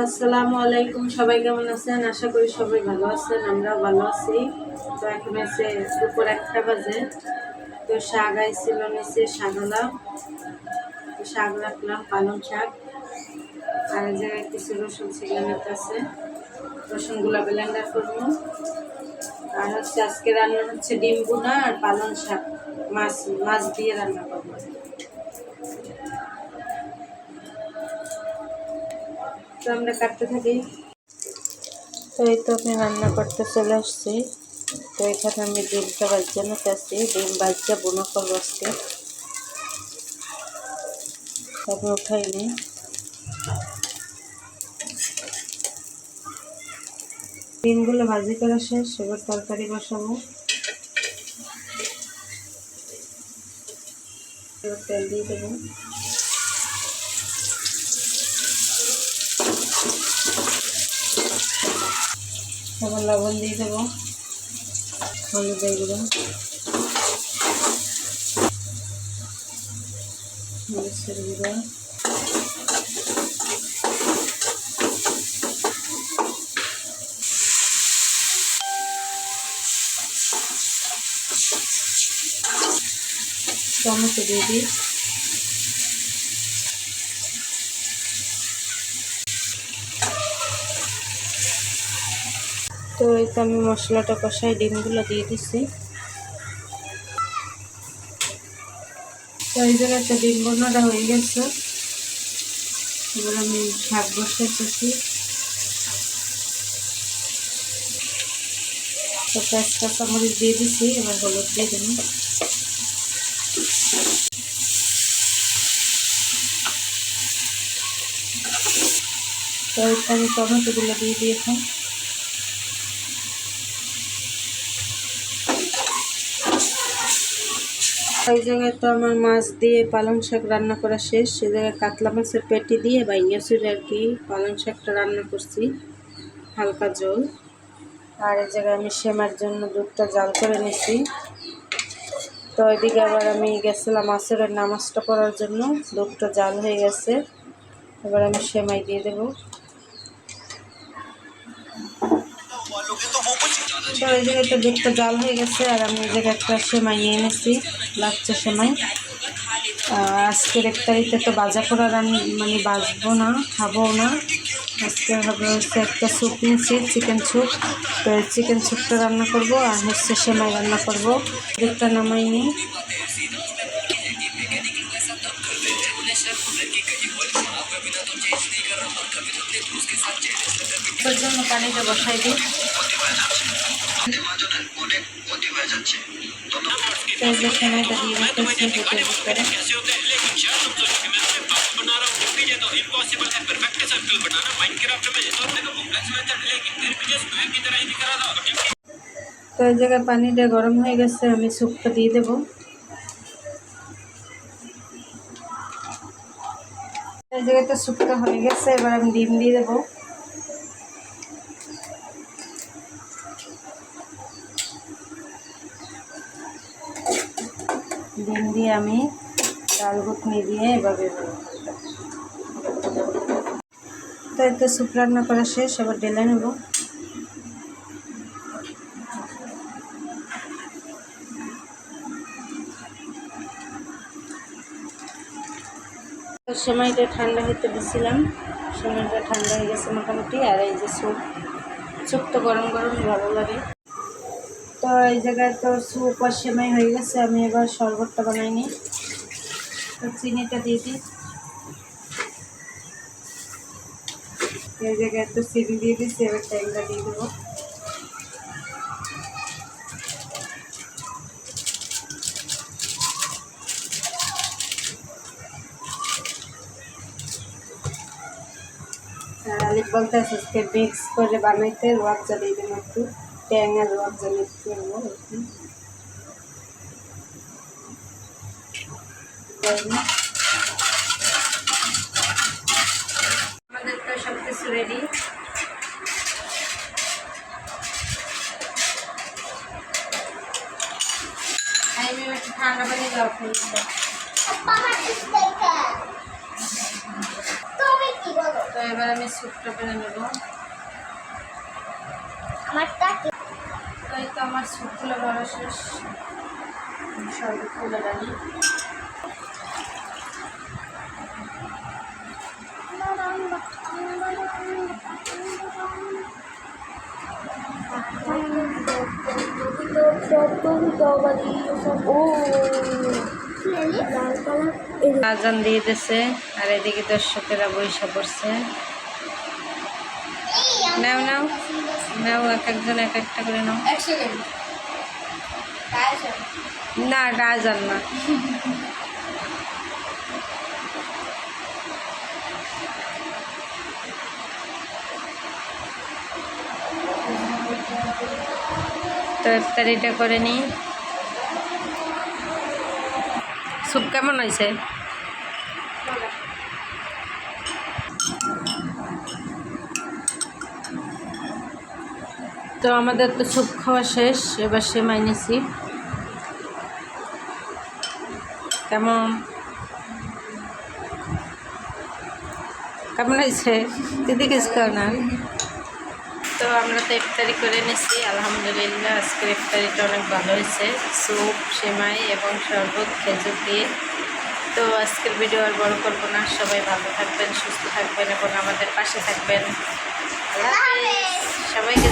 আসসালামু আলাইকুম। সবাই কেমন আছেন? আশা করি সবাই ভালো আছেন, আমরাও ভালো আছি। তো এখন এসে দুপুর 1টা বাজে। তো শাক আইছিল, নিচে শাকলাম, শাক রাখলাম, পালং শাক। আর এই জায়গায় কিছু রসুন ছিল নিতেছে, রসুনগুলো ব্লেন্ডার করবো। আর হচ্ছে আজকে রান্না হচ্ছে ডিম ভুনা আর পালং শাক, মাছ মাছ দিয়ে রান্না করবো। তো আমরা কাটতে থাকি। তো এই তো আমি রান্না করতে চলে আসছি। তো এখানে আমি ডিমটা ভাজতে নিতেছি, ডিম ভাজতে বুনো করবো আজকে। তবে উঠাইনি। ডিমগুলো ভাজি করা শেষ, এবার তরকারি বসাবো। এবার তেল দিয়ে দেবো। এবার লবণ দিয়ে দেবো, হলুদের গুঁড়ো, মরিচের গুঁড়ো, টমেটো দিয়ে দিই। তো এই তো আমি মশলাটা কষাই ডিমগুলো দিয়ে দিচ্ছি। তো এই জায়গায় তো ডিম বোনাটা হয়ে গেছে। এবার আমি শাক বসাইতেছি। তো পেঁয়াজ কাঁচামরিচ দিয়ে দিচ্ছি, এবার হলুদ দিয়ে দেবো। তো আমি টমেটোগুলো দিয়ে দিয়েছি। এই জায়গায় তো আমার মাছ দিয়ে পালং শাক রান্না করা শেষ। সে জায়গায় কাতলা মাছের পেটি দিয়ে বাইঙ্গা চুরে আর কি পালং শাকটা রান্না করছি, হালকা ঝোল। আর এই জায়গায় আমি সেমার জন্য দুধটা জাল করে নিছি। তো এদিকে আবার আমি গেছিলাম আসরের নামাজটা পড়ার জন্য, দুধটা জাল হয়ে গেছে। এবার আমি সেমাই দিয়ে দেবো। তো এই জায়গায় তো দুধটা জাল হয়ে গেছে, আর আমি এই জায়গায় একটা সেমাই নিয়ে এনেছি, লাচ্চা সেমাই। আজকের ইফতারিতে তো ভাজা পোড়া মানে বাজবো না, খাবো না। আজকে হবে হচ্ছে একটা স্যুপ নিয়েছি, চিকেন স্যুপ। তো চিকেন স্যুপটা রান্না করব, আর হচ্ছে সেমাই রান্না করব। দুধটা নামাই নিই। এর জন্য পানিটা বসাই দিই। এই যে সেমাইটা দিয়ে দিতেছি দুধের ভিতরে। তো এই জায়গায় পানিটা গরম হয়ে গেছে, আমি স্যুপটা দিয়ে দেবো। এই জায়গায় তো স্যুপটা হয়ে গেছে, এবার আমি ডিম দিয়ে দেবো। ডিম দিয়ে আমি ডাল ঘুটনি দিয়ে এভাবে। তো এই তো স্যুপ রান্না করা শেষ, এবার ঢেলে নেব। সেমাইটা ঠান্ডা হতে দিয়েছিলাম, সেমাইটা ঠান্ডা হয়ে গেছে মোটামুটি। আর এই যে স্যুপ তো গরম গরম ভালো লাগে। তো এই জায়গায় তো স্যুপ আর সেমাই হয়ে গেছে, আমি এবার শরবতটা বানাই নিই। তো চিনিটা দিয়ে দিই। এই জায়গায় তো চিনি দিয়ে দিচ্ছি, এবার ট্যাংটা দিয়ে দেবো। আলিফ বলতে আজকে মিক্স করে বানাইতে রোয়াবজা দিয়ে দেবো, একটু ট্যাংরা রোয়াবজা মিক্স করবো একটু। আমাদের তো সব কিছু রেডি। আমি একটু ঠান্ডা পানি দাও। তো এবার আমি স্যুপটা করে নেব। তো এই তো আমার স্যুপগুলো ভরা শেষ, শরবত তুলে রাখি। আজান দিয়ে দিছে আর এদিকে দর্শকেরা বৈশা পড়ছে। নাও নাও নাও, এক একজন এক একটা করে নাও। না এটা আজান না। তো ইফতারিটা করে নিই। স্যুপ কেমন হয়েছে? তো আমাদের তো স্যুপ খাওয়া শেষ, এবার সেমাই নিছি। কেমন কেমন হয়েছে দিদি? কিছু খাও না। তো আমরা তো ইফতারি করে নিছি, আলহামদুলিল্লাহ আজকের ইফতারিটা অনেক ভালো হয়েছে। স্যুপ, সেমাই এবং শরবত, খেজুর দিয়ে। তো আজকের ভিডিও আর বড় করবো না। সবাই ভালো থাকবেন, সুস্থ থাকবেন এবং আমাদের পাশে থাকবেন। আল্লাহ হাফেজ। সবাইকে